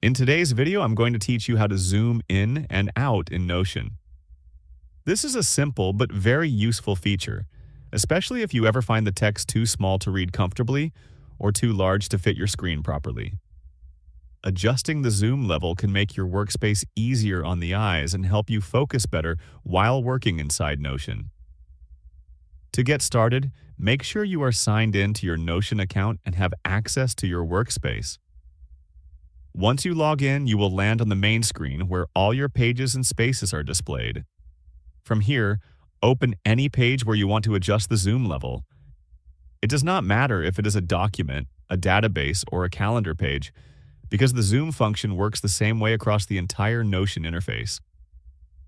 In today's video, I'm going to teach you how to zoom in and out in Notion. This is a simple but very useful feature, especially if you ever find the text too small to read comfortably or too large to fit your screen properly. Adjusting the zoom level can make your workspace easier on the eyes and help you focus better while working inside Notion. To get started, make sure you are signed in to your Notion account and have access to your workspace. Once you log in, you will land on the main screen where all your pages and spaces are displayed. From here, open any page where you want to adjust the zoom level. It does not matter if it is a document, a database, or a calendar page, because the zoom function works the same way across the entire Notion interface.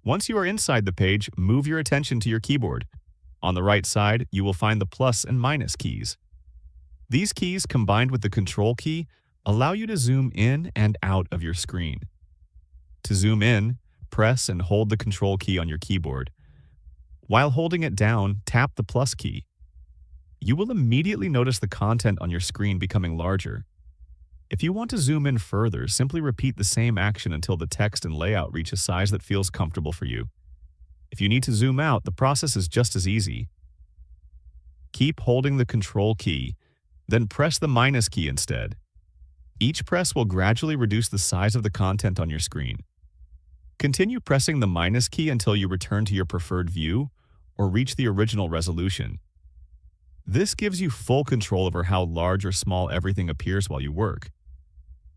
Once you are inside the page, move your attention to your keyboard. On the right side, you will find the plus and minus keys. These keys, combined with the Control key, allow you to zoom in and out of your screen. To zoom in, press and hold the Control key on your keyboard. While holding it down, tap the plus key. You will immediately notice the content on your screen becoming larger. If you want to zoom in further, simply repeat the same action until the text and layout reach a size that feels comfortable for you. If you need to zoom out, the process is just as easy. Keep holding the Control key, then press the minus key instead. Each press will gradually reduce the size of the content on your screen. Continue pressing the minus key until you return to your preferred view or reach the original resolution. This gives you full control over how large or small everything appears while you work.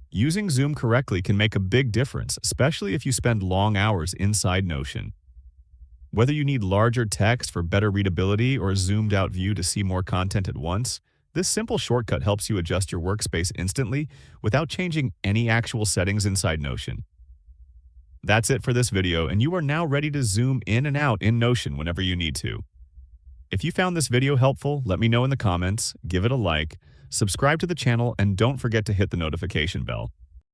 Using zoom correctly can make a big difference, especially if you spend long hours inside Notion. Whether you need larger text for better readability or a zoomed-out view to see more content at once, this simple shortcut helps you adjust your workspace instantly without changing any actual settings inside Notion. That's it for this video, and you are now ready to zoom in and out in Notion whenever you need to. If you found this video helpful, let me know in the comments, give it a like, subscribe to the channel, and don't forget to hit the notification bell.